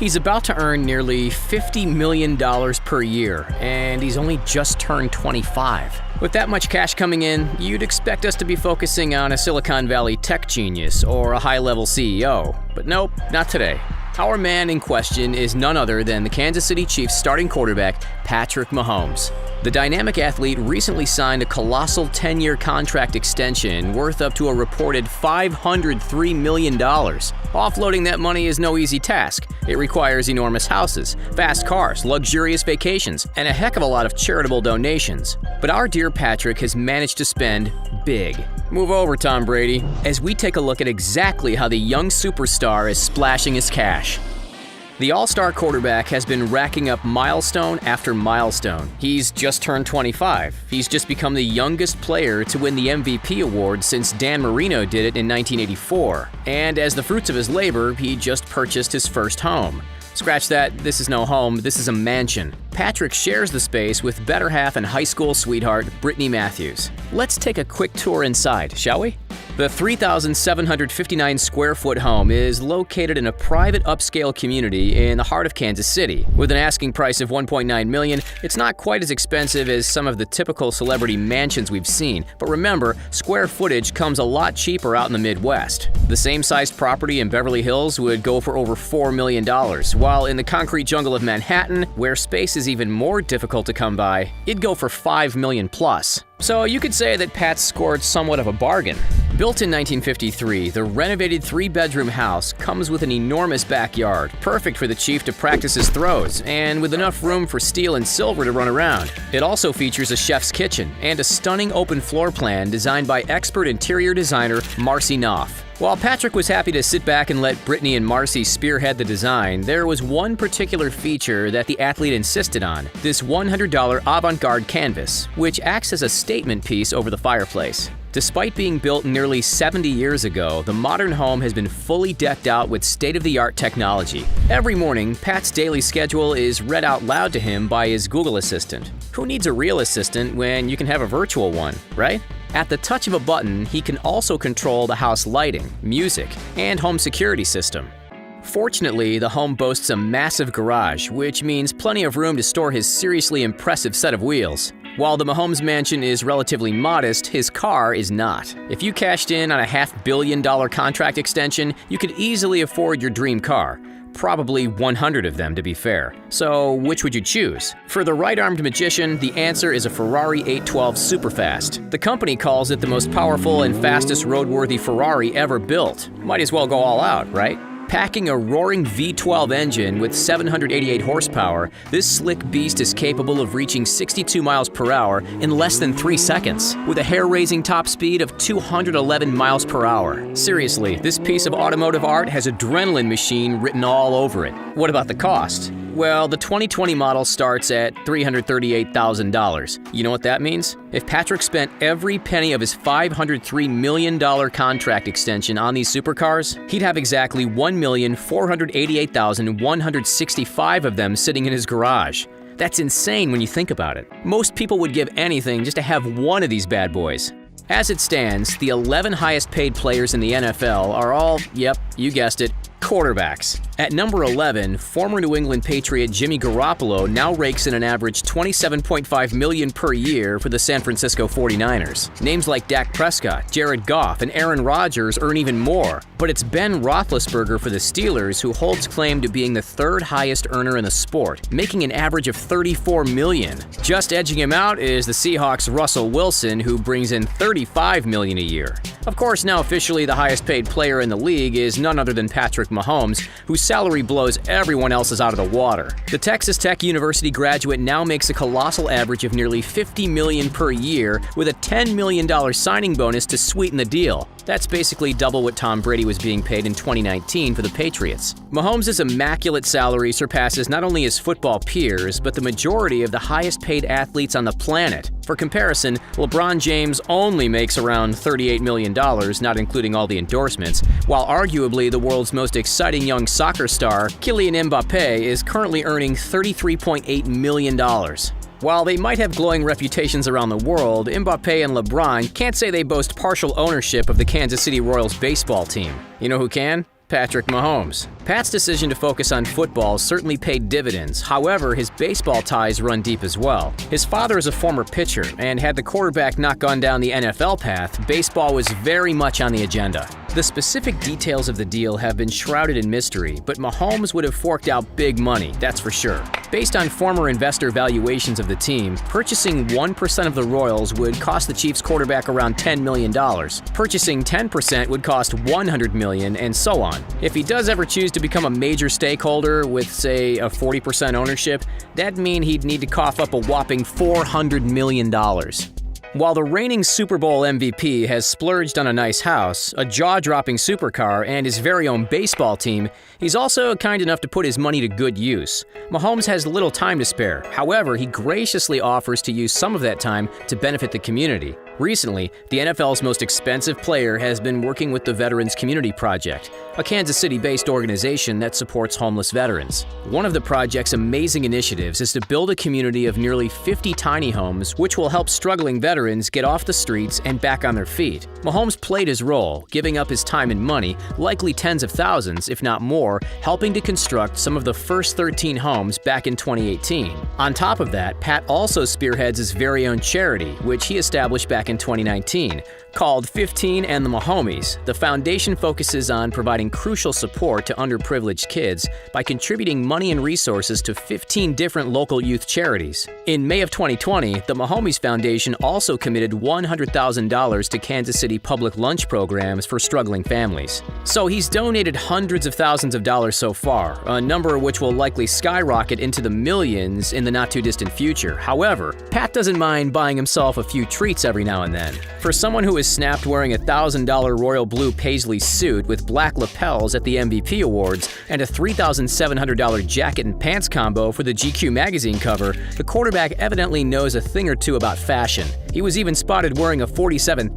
He's about to earn nearly $50 million per year, and he's only just turned 25. With that much cash coming in, you'd expect us to be focusing on a Silicon Valley tech genius or a high-level CEO. But nope, not today. Our man in question is none other than the Kansas City Chiefs starting quarterback, Patrick Mahomes. The dynamic athlete recently signed a colossal 10-year contract extension worth up to a reported $503 million. Offloading that money is no easy task. It requires enormous houses, fast cars, luxurious vacations, and a heck of a lot of charitable donations. But our dear Patrick has managed to spend big. Move over, Tom Brady, as we take a look at exactly how the young superstar is splashing his cash. The all-star quarterback has been racking up milestone after milestone. He's just turned 25. He's just become the youngest player to win the MVP award since Dan Marino did it in 1984. And as the fruits of his labor, he just purchased his first home. Scratch that, this is no home, this is a mansion. Patrick shares the space with better half and high school sweetheart, Brittany Matthews. Let's take a quick tour inside, shall we? The 3,759 square foot home is located in a private upscale community in the heart of Kansas City. With an asking price of $1.9 million, it's not quite as expensive as some of the typical celebrity mansions we've seen. But remember, square footage comes a lot cheaper out in the Midwest. The same sized property in Beverly Hills would go for over $4 million, while in the concrete jungle of Manhattan, where space is even more difficult to come by, it'd go for $5 million plus. So you could say that Pat scored somewhat of a bargain. Built in 1953, the renovated 3-bedroom house comes with an enormous backyard, perfect for the Chief to practice his throws, and with enough room for steel and silver to run around. It also features a chef's kitchen and a stunning open floor plan designed by expert interior designer Marcy Knopf. While Patrick was happy to sit back and let Brittany and Marcy spearhead the design, there was one particular feature that the athlete insisted on, this $100 avant-garde canvas, which acts as a statement piece over the fireplace. Despite being built nearly 70 years ago, the modern home has been fully decked out with state-of-the-art technology. Every morning, Pat's daily schedule is read out loud to him by his Google Assistant. Who needs a real assistant when you can have a virtual one, right? At the touch of a button, he can also control the house lighting, music, and home security system. Fortunately, the home boasts a massive garage, which means plenty of room to store his seriously impressive set of wheels. While the Mahomes mansion is relatively modest, his car is not. If you cashed in on a $500 million contract extension, you could easily afford your dream car. Probably 100 of them, to be fair. So, which would you choose? For the right-armed magician, the answer is a Ferrari 812 Superfast. The company calls it the most powerful and fastest roadworthy Ferrari ever built. Might as well go all out, right? Packing a roaring V12 engine with 788 horsepower, this slick beast is capable of reaching 62 miles per hour in less than 3 seconds, with a hair-raising top speed of 211 miles per hour. Seriously, this piece of automotive art has adrenaline machine written all over it. What about the cost? Well, the 2020 model starts at $338,000. You know what that means? If Patrick spent every penny of his $503 million contract extension on these supercars, he'd have exactly 1,488,165 of them sitting in his garage. That's insane when you think about it. Most people would give anything just to have one of these bad boys. As it stands, the 11 highest paid players in the NFL are all, yep, you guessed it, quarterbacks. At number 11, former New England Patriot Jimmy Garoppolo now rakes in an average $27.5 million per year for the San Francisco 49ers. Names like Dak Prescott, Jared Goff, and Aaron Rodgers earn even more. But it's Ben Roethlisberger for the Steelers who holds claim to being the third highest earner in the sport, making an average of $34 million. Just edging him out is the Seahawks' Russell Wilson, who brings in $35 million a year. Of course, now officially the highest paid player in the league is none other than Patrick Mahomes, whose salary blows everyone else's out of the water. The Texas Tech University graduate now makes a colossal average of nearly $50 million per year with a $10 million signing bonus to sweeten the deal. That's basically double what Tom Brady was being paid in 2019 for the Patriots. Mahomes' immaculate salary surpasses not only his football peers, but the majority of the highest paid athletes on the planet. For comparison, LeBron James only makes around $38 million, not including all the endorsements, while arguably the world's most exciting young soccer star, Kylian Mbappé, is currently earning $33.8 million. While they might have glowing reputations around the world, Mbappé and LeBron can't say they boast partial ownership of the Kansas City Royals baseball team. You know who can? Patrick Mahomes. Pat's decision to focus on football certainly paid dividends. However, his baseball ties run deep as well. His father is a former pitcher, and had the quarterback not gone down the NFL path, baseball was very much on the agenda. The specific details of the deal have been shrouded in mystery, but Mahomes would have forked out big money, that's for sure. Based on former investor valuations of the team, purchasing 1% of the Royals would cost the Chiefs quarterback around $10 million. Purchasing 10% would cost $100 million, and so on. If he does ever choose to become a major stakeholder with, say, a 40% ownership, that'd mean he'd need to cough up a whopping $400 million. While the reigning Super Bowl MVP has splurged on a nice house, a jaw-dropping supercar, and his very own baseball team, he's also kind enough to put his money to good use. Mahomes has little time to spare. However, he graciously offers to use some of that time to benefit the community. Recently, the NFL's most expensive player has been working with the Veterans Community Project, a Kansas City-based organization that supports homeless veterans. One of the project's amazing initiatives is to build a community of nearly 50 tiny homes, which will help struggling veterans get off the streets and back on their feet. Mahomes played his role, giving up his time and money, likely tens of thousands, if not more, helping to construct some of the first 13 homes back in 2018. On top of that, Pat also spearheads his very own charity, which he established back in 2019. Called 15 and the Mahomies, the foundation focuses on providing crucial support to underprivileged kids by contributing money and resources to 15 different local youth charities. In May of 2020, the Mahomies Foundation also committed $100,000 to Kansas City public lunch programs for struggling families. So he's donated hundreds of thousands of dollars so far, a number which will likely skyrocket into the millions in the not-too-distant future. However, Pat doesn't mind buying himself a few treats every now and then. For someone who is snapped wearing a $1,000 royal blue paisley suit with black lapels at the MVP Awards and a $3,700 jacket and pants combo for the GQ magazine cover, the quarterback evidently knows a thing or two about fashion. He was even spotted wearing a $47,000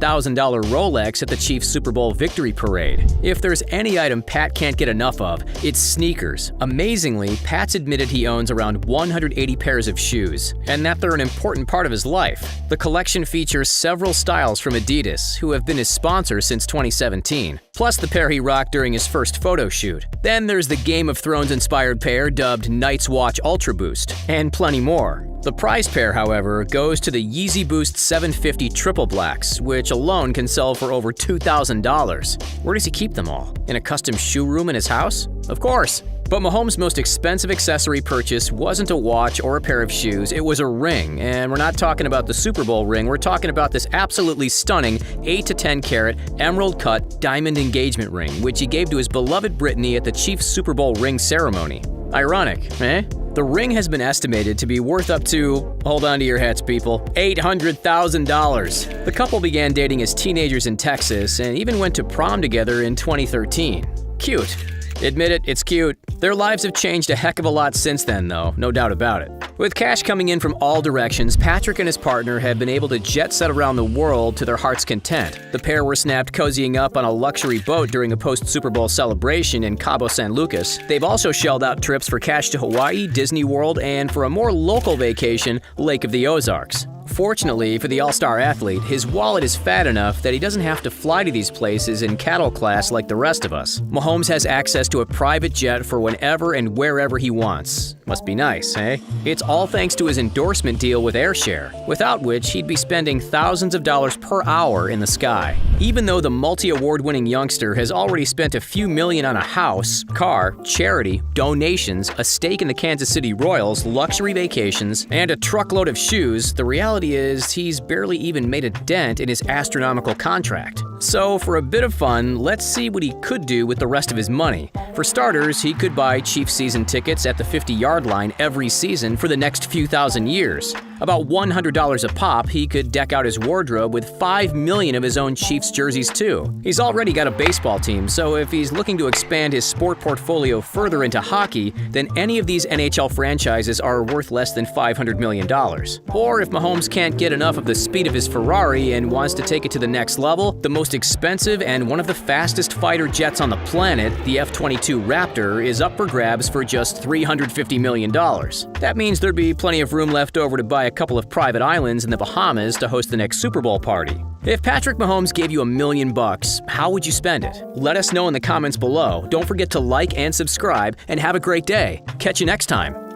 Rolex at the Chiefs Super Bowl victory parade. If there's any item Pat can't get enough of, it's sneakers. Amazingly, Pat's admitted he owns around 180 pairs of shoes, and that they're an important part of his life. The collection features several styles from Adidas, who have been his sponsor since 2017, plus the pair he rocked during his first photo shoot. Then there's the Game of Thrones-inspired pair dubbed Night's Watch Ultra Boost, and plenty more. The prize pair, however, goes to the Yeezy Boost 750 Triple Blacks, which alone can sell for over $2,000. Where does he keep them all? In a custom shoe room in his house? Of course. But Mahomes' most expensive accessory purchase wasn't a watch or a pair of shoes, it was a ring. And we're not talking about the Super Bowl ring, we're talking about this absolutely stunning 8 to 10 carat emerald cut diamond engagement ring, which he gave to his beloved Brittany at the Chiefs Super Bowl ring ceremony. Ironic, eh? The ring has been estimated to be worth up to, hold on to your hats people, $800,000. The couple began dating as teenagers in Texas and even went to prom together in 2013. Cute. Admit it, it's cute. Their lives have changed a heck of a lot since then, though, no doubt about it. With cash coming in from all directions, Patrick and his partner have been able to jet set around the world to their heart's content. The pair were snapped cozying up on a luxury boat during a post-Super Bowl celebration in Cabo San Lucas. They've also shelled out trips for cash to Hawaii, Disney World, and for a more local vacation, Lake of the Ozarks. Fortunately for the all-star athlete, his wallet is fat enough that he doesn't have to fly to these places in cattle class like the rest of us. Mahomes has access to a private jet for whenever and wherever he wants. Must be nice, eh? It's all thanks to his endorsement deal with AirShare, without which he'd be spending thousands of dollars per hour in the sky. Even though the multi-award-winning youngster has already spent a few million on a house, car, charity, donations, a stake in the Kansas City Royals, luxury vacations, and a truckload of shoes, the reality is he's barely even made a dent in his astronomical contract. So for a bit of fun, let's see what he could do with the rest of his money. For starters, he could buy Chiefs season tickets at the 50-yard line every season for the next few thousand years. About $100 a pop, he could deck out his wardrobe with 5 million of his own Chiefs jerseys too. He's already got a baseball team, so if he's looking to expand his sport portfolio further into hockey, then any of these NHL franchises are worth less than $500 million. Or if Mahomes can't get enough of the speed of his Ferrari and wants to take it to the next level, the most expensive and one of the fastest fighter jets on the planet, the F-22 Raptor, is up for grabs for just $350 million. That means there'd be plenty of room left over to buy a couple of private islands in the Bahamas to host the next Super Bowl party. If Patrick Mahomes gave you $1 million, how would you spend it? Let us know in the comments below. Don't forget to like and subscribe, and have a great day. Catch you next time.